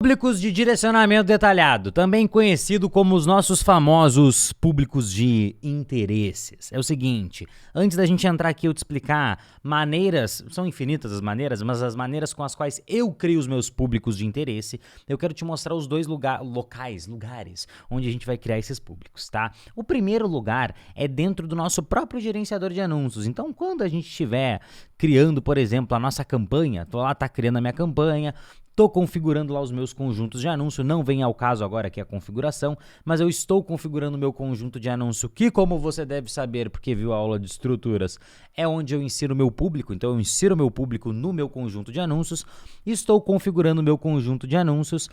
Públicos de direcionamento detalhado, também conhecido como os nossos famosos públicos de interesses. É o seguinte, antes da gente entrar aqui eu te explicar maneiras, são infinitas as maneiras, mas as maneiras com as quais eu crio os meus públicos de interesse, eu quero te mostrar os dois lugares onde a gente vai criar esses públicos, tá? O primeiro lugar é dentro do nosso próprio gerenciador de anúncios. Então, quando a gente estiver criando, por exemplo, a nossa campanha, tô lá, tá criando a minha campanha, estou configurando lá os meus conjuntos de anúncio, não vem ao caso agora aqui a configuração, mas eu estou configurando o meu conjunto de anúncio, que como você deve saber, porque viu a aula de estruturas, é onde eu insiro o meu público, então eu insiro o meu público no meu conjunto de anúncios, estou configurando o meu conjunto de anúncios.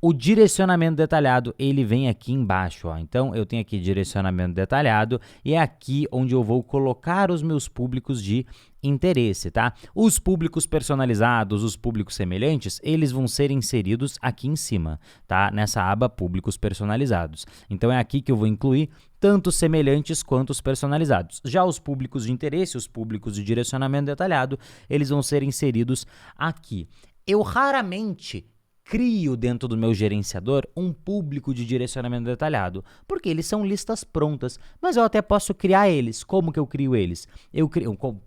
O direcionamento detalhado, ele vem aqui embaixo, ó. Então eu tenho aqui direcionamento detalhado e é aqui onde eu vou colocar os meus públicos de interesse, tá? Os públicos personalizados, os públicos semelhantes, eles vão ser inseridos aqui em cima, tá? Nessa aba públicos personalizados. Então é aqui que eu vou incluir tanto os semelhantes quanto os personalizados. Já os públicos de interesse, os públicos de direcionamento detalhado, eles vão ser inseridos aqui. Eu raramente crio dentro do meu gerenciador um público de direcionamento detalhado, porque eles são listas prontas, mas eu até posso criar eles. Como que eu crio eles? Eu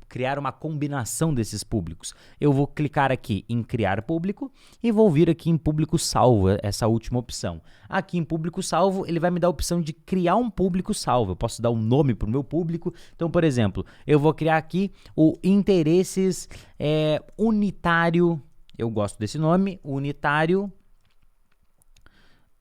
criar uma combinação desses públicos. Eu vou clicar aqui em criar público e vou vir aqui em público salvo, essa última opção. Aqui em público salvo, ele vai me dar a opção de criar um público salvo. Eu posso dar um nome para o meu público. Então, por exemplo, eu vou criar aqui o interesses unitário. Eu gosto desse nome, unitário,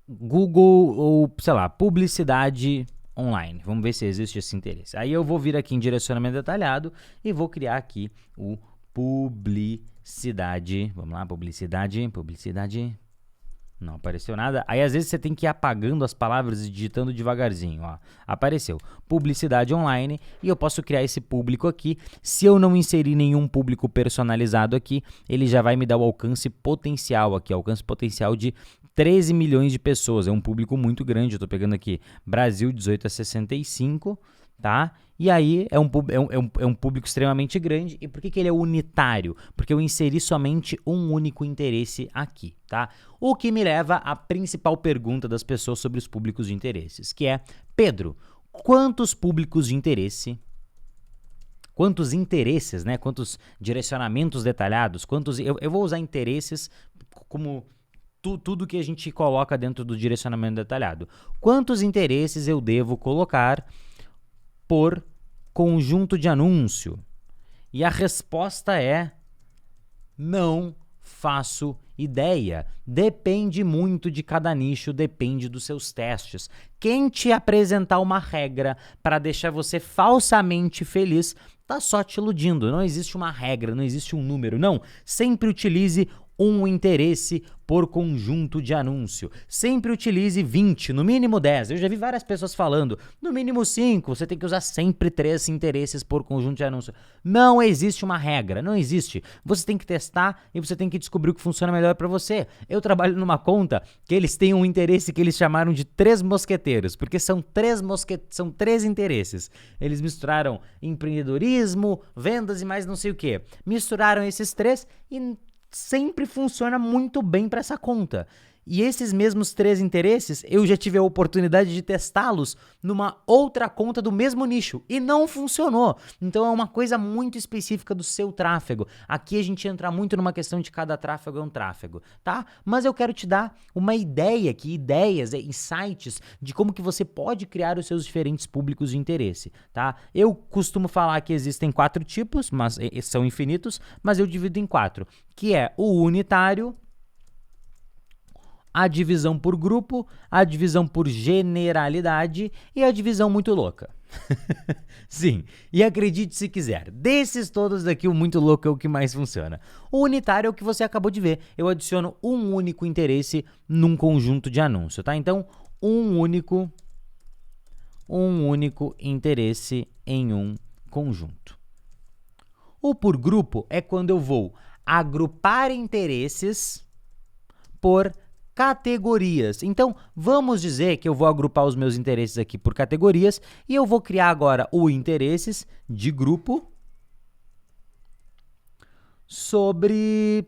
Google ou, sei lá, publicidade online. Vamos ver se existe esse interesse. Aí eu vou vir aqui em direcionamento detalhado e vou criar aqui o publicidade. Vamos lá, publicidade. Não apareceu nada. Aí às vezes você tem que ir apagando as palavras e digitando devagarzinho, ó. Apareceu publicidade online e eu posso criar esse público aqui. Se eu não inserir nenhum público personalizado aqui, ele já vai me dar o alcance potencial aqui, alcance potencial de 13 milhões de pessoas. É um público muito grande. Eu tô pegando aqui Brasil 18 a 65, tá? E aí é um público extremamente grande. E por que ele é unitário? Porque eu inseri somente um único interesse aqui, tá? O que me leva à principal pergunta das pessoas sobre os públicos de interesses, que é: Pedro, quantos públicos de interesse, quantos interesses, né? Quantos direcionamentos detalhados, eu vou usar interesses como tudo que a gente coloca dentro do direcionamento detalhado. Quantos interesses eu devo colocar por conjunto de anúncio? E a resposta é: não faço ideia. Depende muito de cada nicho, depende dos seus testes. Quem te apresentar uma regra para deixar você falsamente feliz tá só te iludindo. Não existe uma regra, não existe um número. Não, sempre utilize um interesse por conjunto de anúncio. Sempre utilize 20, no mínimo 10. Eu já vi várias pessoas falando, no mínimo 5, você tem que usar sempre 3 interesses por conjunto de anúncio. Não existe uma regra, não existe. Você tem que testar e você tem que descobrir o que funciona melhor para você. Eu trabalho numa conta que eles têm um interesse que eles chamaram de 3 mosqueteiros, porque são 3 interesses. Eles misturaram empreendedorismo, vendas e mais não sei o que. Misturaram esses 3 e sempre funciona muito bem para essa conta. E esses mesmos 3 interesses, eu já tive a oportunidade de testá-los numa outra conta do mesmo nicho e não funcionou. Então é uma coisa muito específica do seu tráfego. Aqui a gente entra muito numa questão de cada tráfego é um tráfego, tá? Mas eu quero te dar uma ideia aqui, ideias, insights de como que você pode criar os seus diferentes públicos de interesse, tá? Eu costumo falar que existem 4 tipos, mas são infinitos, mas eu divido em 4, que é o unitário, a divisão por grupo, a divisão por generalidade e a divisão muito louca. Sim, e acredite se quiser, desses todos daqui o muito louco é o que mais funciona. O unitário é o que você acabou de ver, eu adiciono um único interesse num conjunto de anúncio, tá? Então, um único interesse em um conjunto. O por grupo é quando eu vou agrupar interesses por categorias. Então, vamos dizer que eu vou agrupar os meus interesses aqui por categorias e eu vou criar agora o interesses de grupo sobre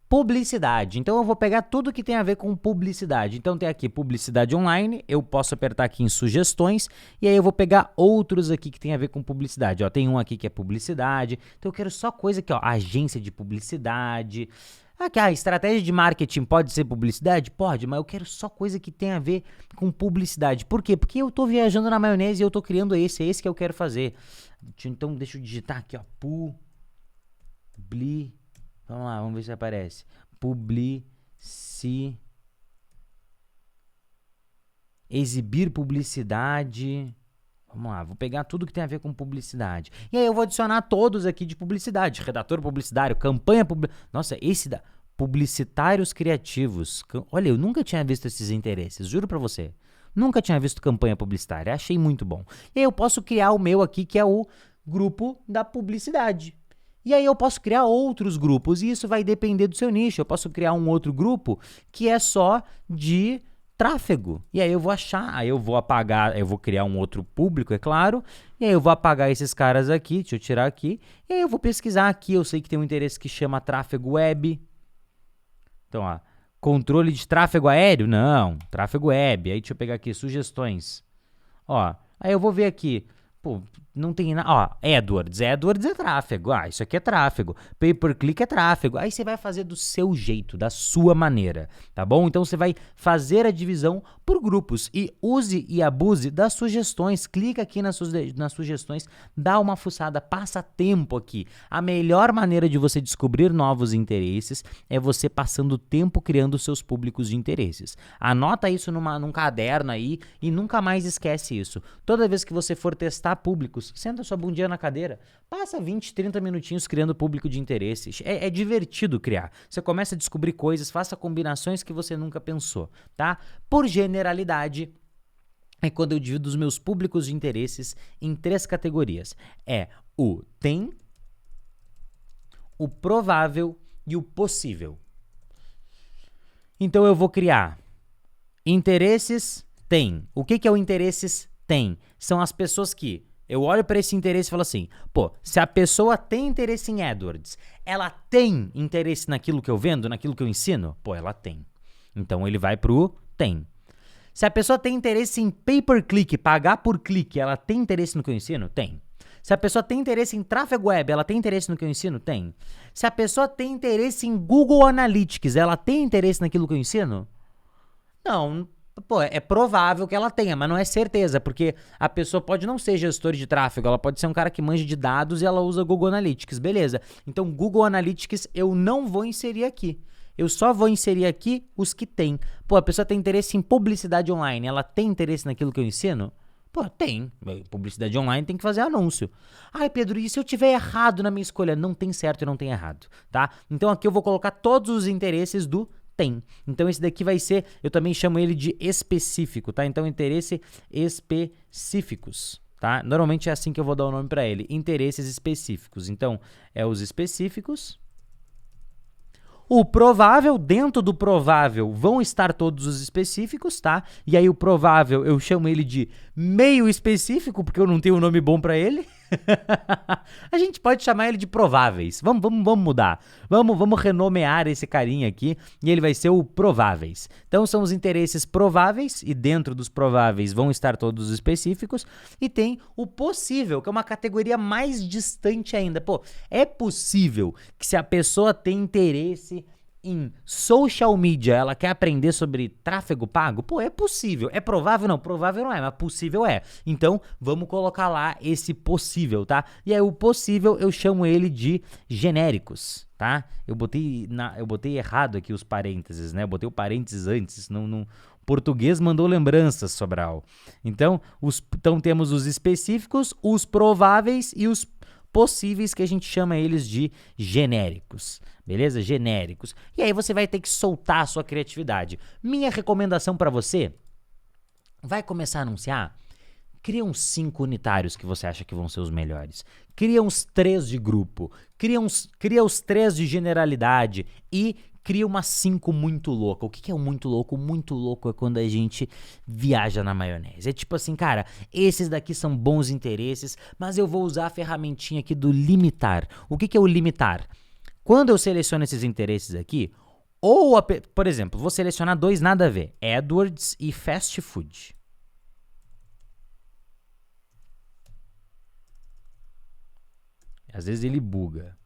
Publicidade. Então eu vou pegar tudo que tem a ver com publicidade. Então tem aqui publicidade online, eu posso apertar aqui em sugestões e aí eu vou pegar outros aqui que tem a ver com publicidade. Ó, tem um aqui que é publicidade. Então eu quero só coisa aqui, ó, agência de publicidade. Aqui, estratégia de marketing pode ser publicidade? Pode, mas eu quero só coisa que tem a ver com publicidade. Por quê? Porque eu tô viajando na maionese e eu tô criando esse, é esse que eu quero fazer. Então deixa eu digitar aqui, ó, Vamos lá, vamos ver se aparece. Exibir publicidade. Vamos lá, vou pegar tudo que tem a ver com publicidade. E aí eu vou adicionar todos aqui de publicidade. Redator publicitário, campanha publicitária. Nossa, esse da publicitários criativos. Olha, eu nunca tinha visto esses interesses, juro pra você. Nunca tinha visto campanha publicitária, achei muito bom. E aí eu posso criar o meu aqui, que é o grupo da publicidade. E aí eu posso criar outros grupos, e isso vai depender do seu nicho. Eu posso criar um outro grupo que é só de tráfego. E aí eu vou achar, aí eu vou apagar, eu vou criar um outro público, é claro, e aí eu vou apagar esses caras aqui, deixa eu tirar aqui, e aí eu vou pesquisar aqui, eu sei que tem um interesse que chama tráfego web. Então, ó, controle de tráfego aéreo? Não, tráfego web. Aí deixa eu pegar aqui, sugestões. Ó, aí eu vou ver aqui. Pô, não tem nada. Ó, AdWords é tráfego. Isso aqui é tráfego. Pay-per-click é tráfego. Aí você vai fazer do seu jeito, da sua maneira, tá bom? Então você vai fazer a divisão por grupos e use e abuse das sugestões. Clica aqui nas sugestões, dá uma fuçada, passa tempo aqui. A melhor maneira de você descobrir novos interesses é você passando tempo criando seus públicos de interesses. Anota isso num caderno aí e nunca mais esquece isso. Toda vez que você for testar públicos, senta sua bundinha na cadeira, passa 20, 30 minutinhos criando público de interesses. É divertido criar. Você começa a descobrir coisas, faça combinações que você nunca pensou, tá? Por generalidade, é quando eu divido os meus públicos de interesses em 3 categorias. É o tem, o provável e o possível. Então eu vou criar interesses tem. O que é o interesses tem? São as pessoas que eu olho para esse interesse e falo assim, pô, se a pessoa tem interesse em AdWords, ela tem interesse naquilo que eu vendo, naquilo que eu ensino? Pô, ela tem. Então ele vai pro tem. Se a pessoa tem interesse em pay-per-click, pagar por clique, ela tem interesse no que eu ensino? Tem. Se a pessoa tem interesse em tráfego web, ela tem interesse no que eu ensino? Tem. Se a pessoa tem interesse em Google Analytics, ela tem interesse naquilo que eu ensino? Não. Pô, é provável que ela tenha, mas não é certeza, porque a pessoa pode não ser gestora de tráfego, ela pode ser um cara que manja de dados e ela usa Google Analytics, beleza. Então, Google Analytics eu não vou inserir aqui. Eu só vou inserir aqui os que tem. Pô, a pessoa tem interesse em publicidade online, ela tem interesse naquilo que eu ensino? Pô, tem. Publicidade online tem que fazer anúncio. Ai, Pedro, e se eu tiver errado na minha escolha? Não tem certo e não tem errado, tá? Então aqui eu vou colocar todos os interesses do tem. Então esse daqui vai ser, eu também chamo ele de específico, tá? Então interesse específicos, tá? Normalmente é assim que eu vou dar o nome para ele, interesses específicos. Então é os específicos. O provável, dentro do provável vão estar todos os específicos, tá? E aí o provável eu chamo ele de meio específico, porque eu não tenho um nome bom para ele. A gente pode chamar ele de prováveis. Vamos mudar. Vamos renomear esse carinha aqui e ele vai ser o prováveis. Então são os interesses prováveis e dentro dos prováveis vão estar todos os específicos e tem o possível, que é uma categoria mais distante ainda. Pô, é possível que se a pessoa tem interesse em social media, ela quer aprender sobre tráfego pago? Pô, é possível. É provável? Não, provável não é, mas possível é. Então, vamos colocar lá esse possível, tá? E aí, o possível, eu chamo ele de genéricos, tá? Eu botei errado aqui os parênteses, né? Eu botei o parênteses antes, não português mandou lembranças, Sobral. Então temos os específicos, os prováveis e os possíveis, que a gente chama eles de genéricos, beleza? Genéricos. E aí você vai ter que soltar a sua criatividade. Minha recomendação para você, vai começar a anunciar, cria uns 5 unitários que você acha que vão ser os melhores. Cria uns 3 de grupo, cria os 3 de generalidade e cria umas 5 muito louca. O que é o muito louco? O muito louco é quando a gente viaja na maionese. É tipo assim, cara, esses daqui são bons interesses, mas eu vou usar a ferramentinha aqui do limitar. O que é o limitar? Quando eu seleciono esses interesses aqui, Ou, por exemplo, vou selecionar dois nada a ver, AdWords e Fast Food. Às vezes ele buga.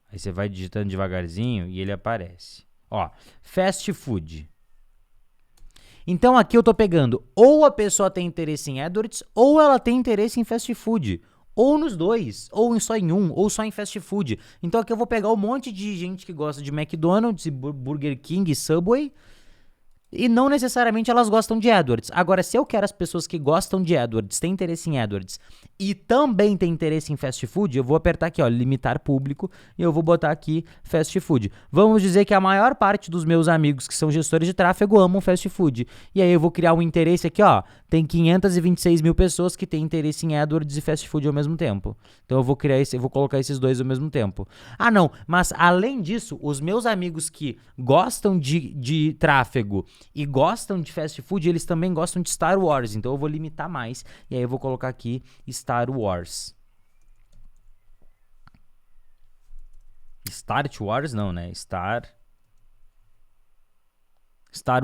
Aí você vai digitando devagarzinho e ele aparece. Ó, Fast Food. Então aqui eu tô pegando ou a pessoa tem interesse em AdWords ou ela tem interesse em Fast Food. Ou nos dois, ou só em um, ou só em Fast Food. Então aqui eu vou pegar um monte de gente que gosta de McDonald's, Burger King e Subway. E não necessariamente elas gostam de AdWords. Agora, se eu quero as pessoas que gostam de AdWords, têm interesse em AdWords e também têm interesse em Fast Food, eu vou apertar aqui, ó, limitar público, e eu vou botar aqui Fast Food. Vamos dizer que a maior parte dos meus amigos que são gestores de tráfego amam Fast Food. E aí eu vou criar um interesse aqui, ó, tem 526 mil pessoas que têm interesse em AdWords e Fast Food ao mesmo tempo. Então eu vou colocar esses dois ao mesmo tempo. Ah, não, mas além disso, os meus amigos que gostam de tráfego e gostam de Fast Food, eles também gostam de Star Wars. Então eu vou limitar mais. E aí eu vou colocar aqui Star Wars. Start Wars não, né? Star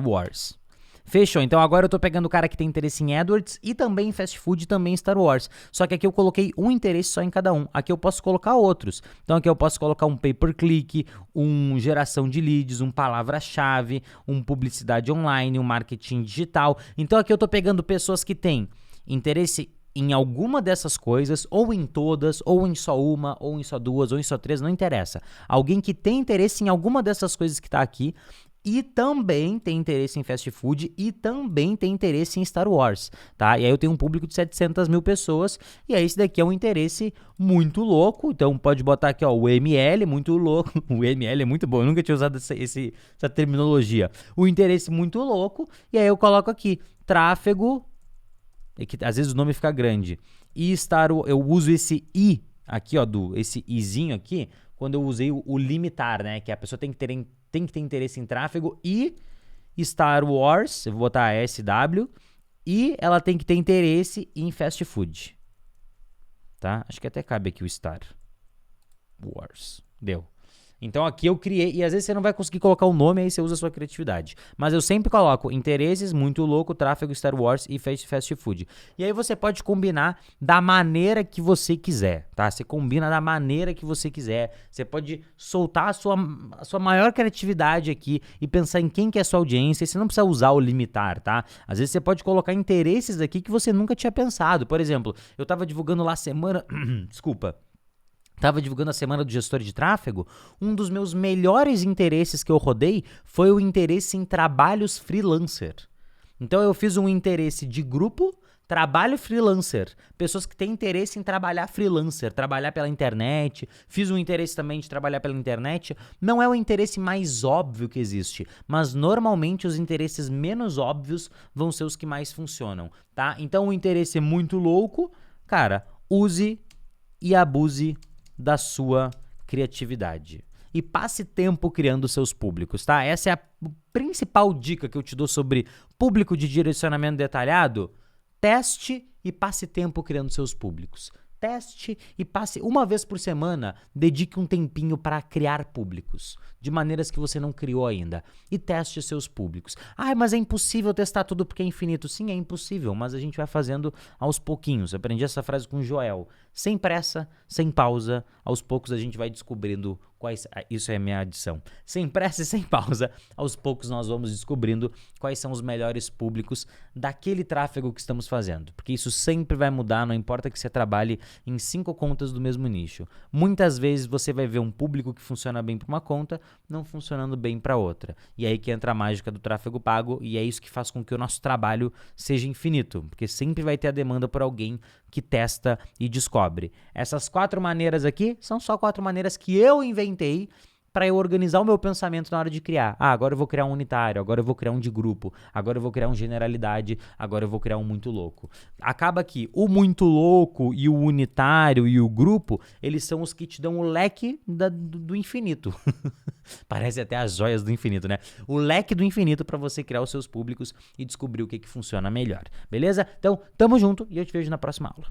Wars. Fechou, então agora eu tô pegando o cara que tem interesse em AdWords e também em Fast Food e também em Star Wars. Só que aqui eu coloquei um interesse só em cada um. Aqui eu posso colocar outros. Então aqui eu posso colocar um pay-per-click, um geração de leads, um palavra-chave, um publicidade online, um marketing digital. Então aqui eu tô pegando pessoas que têm interesse em alguma dessas coisas, ou em todas, ou em só uma, ou em só duas, ou em só três, não interessa. Alguém que tem interesse em alguma dessas coisas que tá aqui e também tem interesse em Fast Food e também tem interesse em Star Wars, tá? E aí eu tenho um público de 700 mil pessoas e aí esse daqui é um interesse muito louco, então pode botar aqui, ó, o ML, muito louco, o ML é muito bom, eu nunca tinha usado essa terminologia, o interesse muito louco, e aí eu coloco aqui, tráfego, é que às vezes o nome fica grande, e eu uso esse I aqui, ó, esse Izinho aqui, quando eu usei o limitar, né, que a pessoa tem que ter interesse em tráfego e Star Wars, eu vou botar SW, e ela tem que ter interesse em Fast Food, tá? Acho que até cabe aqui o Star Wars, deu. Então aqui eu criei, e às vezes você não vai conseguir colocar o nome, aí você usa a sua criatividade. Mas eu sempre coloco interesses, muito louco, tráfego, Star Wars e fast food. E aí você pode combinar da maneira que você quiser, tá? Você combina da maneira que você quiser. Você pode soltar a sua maior criatividade aqui e pensar em quem que é a sua audiência. E você não precisa usar o limitar, tá? Às vezes você pode colocar interesses aqui que você nunca tinha pensado. Por exemplo, eu tava divulgando lá semana... Desculpa. Estava divulgando a semana do gestor de tráfego, um dos meus melhores interesses que eu rodei foi o interesse em trabalhos freelancer. Então eu fiz um interesse de grupo, trabalho freelancer, pessoas que têm interesse em trabalhar freelancer, trabalhar pela internet, fiz um interesse também de trabalhar pela internet, não é o interesse mais óbvio que existe, mas normalmente os interesses menos óbvios vão ser os que mais funcionam, tá? Então o interesse é muito louco, cara, use e abuse da sua criatividade. E passe tempo criando seus públicos, tá? Essa é a principal dica que eu te dou sobre público de direcionamento detalhado. Teste e passe tempo criando seus públicos. Teste e passe uma vez por semana, dedique um tempinho para criar públicos, de maneiras que você não criou ainda, e teste seus públicos. Ah, mas é impossível testar tudo porque é infinito. Sim, é impossível, mas a gente vai fazendo aos pouquinhos. Aprendi essa frase com o Joel. Sem pressa, sem pausa, aos poucos a gente vai descobrindo quais... Isso é a minha adição. Sem pressa e sem pausa, aos poucos nós vamos descobrindo quais são os melhores públicos daquele tráfego que estamos fazendo. Porque isso sempre vai mudar, não importa que você trabalhe em 5 contas do mesmo nicho. Muitas vezes você vai ver um público que funciona bem para uma conta, não funcionando bem para outra. E aí que entra a mágica do tráfego pago, e é isso que faz com que o nosso trabalho seja infinito, porque sempre vai ter a demanda por alguém que testa e descobre. Essas 4 maneiras aqui são só 4 maneiras que eu inventei para eu organizar o meu pensamento na hora de criar. Ah, agora eu vou criar um unitário, agora eu vou criar um de grupo, agora eu vou criar um generalidade, agora eu vou criar um muito louco. Acaba que o muito louco e o unitário e o grupo, eles são os que te dão o leque do infinito. Parece até as joias do infinito, né? O leque do infinito para você criar os seus públicos e descobrir o que funciona melhor. Beleza? Então, tamo junto e eu te vejo na próxima aula.